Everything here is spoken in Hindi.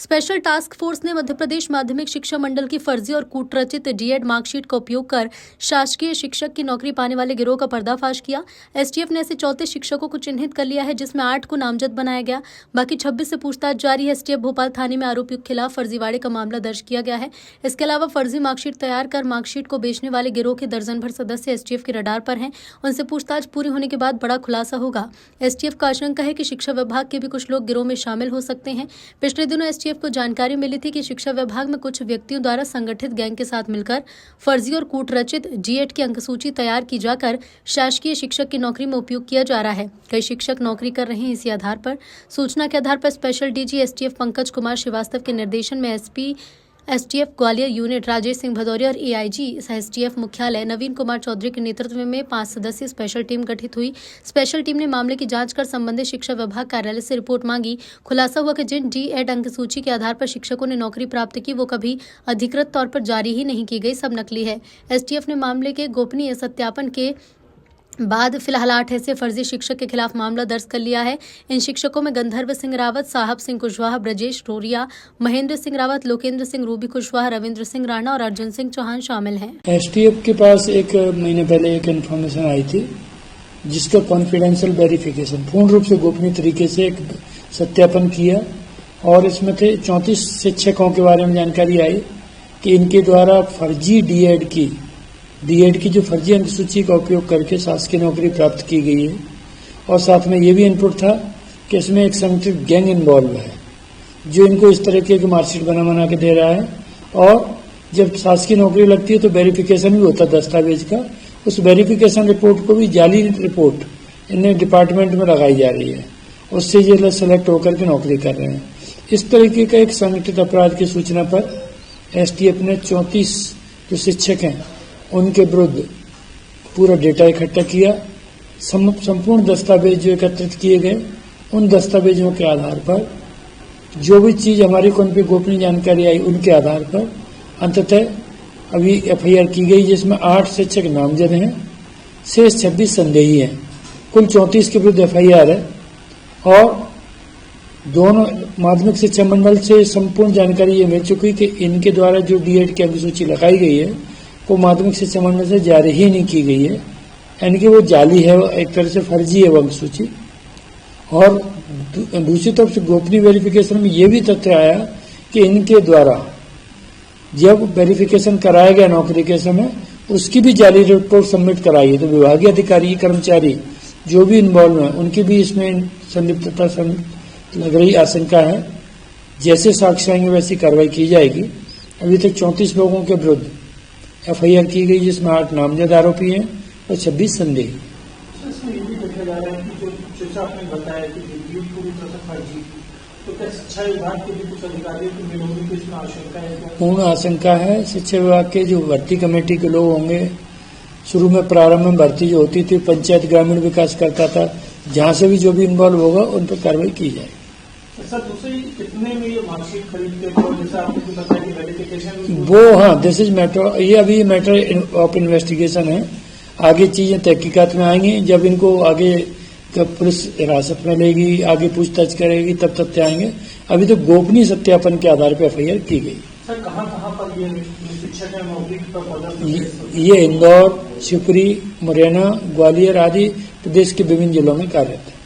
स्पेशल टास्क फोर्स ने मध्य प्रदेश माध्यमिक शिक्षा मंडल की फर्जी और कूटरचित डीएड मार्कशीट का उपयोग कर शासकीय शिक्षक की नौकरी पाने वाले गिरोह का पर्दाफाश किया। एसटीएफ ने ऐसे 34 शिक्षकों को चिन्हित कर लिया है, जिसमें 8 को नामजद बनाया गया। बाकी 26 से पूछताछ जारी है। एसटीएफ भोपाल थाने में आरोपियों के खिलाफ फर्जीवाड़े का मामला दर्ज किया गया है। इसके अलावा फर्जी मार्कशीट तैयार कर मार्कशीट को बेचने वाले गिरोह के दर्जन भर सदस्य एसटीएफ के रडार पर हैं। उनसे पूछताछ पूरी होने के बाद बड़ा खुलासा होगा। एसटीएफ का आशंका है कि शिक्षा विभाग के भी कुछ लोग गिरोह में शामिल हो सकते हैं। पिछले दिनों एसटीएफ को जानकारी मिली थी कि शिक्षा विभाग में कुछ व्यक्तियों द्वारा संगठित गैंग के साथ मिलकर फर्जी और कूटरचित डीएड की अंकसूची तैयार की जाकर शासकीय शिक्षक की नौकरी में उपयोग किया जा रहा है। कई शिक्षक नौकरी कर रहे हैं। इसी आधार पर सूचना के आधार पर special DG STF Pankaj Kumar Srivastava के निर्देशन में SP STF Gwalior unit Rajesh Singh Bhadauria और एआईजी एसटीएफ मुख्यालय नवीन कुमार चौधरी के नेतृत्व में 5 सदस्यीय स्पेशल टीम गठित हुई। स्पेशल टीम ने मामले की जांच कर संबंधित शिक्षा विभाग कार्यालय से रिपोर्ट मांगी। खुलासा हुआ कि जिन डीएड अंकसूची के आधार पर शिक्षकों ने नौकरी प्राप्त की, वो कभी अधिकृत तौर पर जारी ही नहीं की गई, सब नकली है। एसटीएफ ने मामले के गोपनीय सत्यापन के बाद फिलहाल 8 ऐसे फर्जी शिक्षक के खिलाफ मामला दर्ज कर लिया है। इन शिक्षकों में गंधर्व सिंह रावत, साहब सिंह कुशवाहा, ब्रजेश रोरिया, महेंद्र सिंह रावत, लोकेंद्र सिंह रूबी कुशवाहा, रविंद्र सिंह राणा और अर्जुन सिंह चौहान शामिल हैं। एसटीएफ के पास एक महीने पहले एक इन्फॉर्मेशन आई थी, जिसका कॉन्फिडेंशियल वेरिफिकेशन पूर्ण रूप से गोपनीय तरीके से एक सत्यापन किया और इसमें थे 34 शिक्षकों के बारे में जानकारी आई कि इनके द्वारा फर्जी डीएड की जो फर्जी अंकसूची का उपयोग करके शासकीय नौकरी प्राप्त की गई है। और साथ में ये भी इनपुट था कि इसमें एक संगठित गैंग इन्वॉल्व है, जो इनको इस तरीके की मार्कशीट बना के दे रहा है। और जब शासकीय नौकरी लगती है तो वेरिफिकेशन भी होता है दस्तावेज का। उस वेरिफिकेशन रिपोर्ट को भी जाली रिपोर्ट इन्हें डिपार्टमेंट में लगाई जा रही है, उससे ये लोग सेलेक्ट होकर के नौकरी कर रहे हैं। इस तरीके का एक संगठित अपराध की सूचना पर एसटीएफ ने 34 जो शिक्षक हैं उनके विरुद्ध पूरा डेटा इकट्ठा किया। संपूर्ण दस्तावेज जो एकत्रित किए गए, उन दस्तावेजों के आधार पर जो भी चीज हमारे को उन पर गोपनीय जानकारी आई, उनके आधार पर अंततः अभी एफआईआर की गई, जिसमें 8 शिक्षक नामजद हैं, शेष 26 संदेही हैं। कुल 34 के विरुद्ध एफआईआर है। और दोनों माध्यमिक शिक्षा मंडल से संपूर्ण जानकारी ये मिल चुकी कि इनके द्वारा जो डीएड की अंकसूची लगाई गई है वो माध्यमिक शिक्षा मंडल से जारी ही नहीं की गई है, यानी कि वो जाली है, एक तरह से फर्जी है वो अंकसूची। और दूसरी तरफ से गोपनीय वेरिफिकेशन में ये भी तथ्य आया कि इनके द्वारा जब वेरिफिकेशन कराया गया नौकरी के समय, उसकी भी जाली रिपोर्ट सबमिट कराई है। तो विभागीय अधिकारी, कर्मचारी जो भी इन्वॉल्व हैं, उनकी भी इसमें संलिप्तता लग रही आशंका है। जैसे साक्ष्य आएंगे वैसी कार्रवाई की जाएगी। अभी तक 34 लोगों के विरुद्ध एफआईआर की गई, जिसमें 8 नामजद आरोपी हैं और 26 संदेही। पूर्ण आशंका है। शिक्षा विभाग के जो भर्ती कमेटी के लोग होंगे, शुरू में प्रारंभ में भर्ती जो होती थी पंचायत ग्रामीण विकास करता था, जहां से भी जो भी इन्वॉल्व होगा उन पर कार्रवाई की जाएगी। कितने में ये मार्कशीट खरीदते थे, जैसा आपने बताया कि वेरिफिकेशन वो, हाँ, दिस इज मैटर, ये अभी मैटर ऑफ इन्वेस्टिगेशन है। आगे चीजें तहकीकात में आएंगी। जब इनको आगे पुलिस हिरासत में लेगी, आगे पूछताछ करेगी, तब तथ्य आएंगे। अभी तो गोपनीय सत्यापन के आधार पर एफआईआर की गई। सर, कहाँ पर ये शिक्षक नौकरी पर ये इंदौर, शिवपुरी, मुरैना, ग्वालियर आदि प्रदेश के विभिन्न जिलों में कार्यरत है।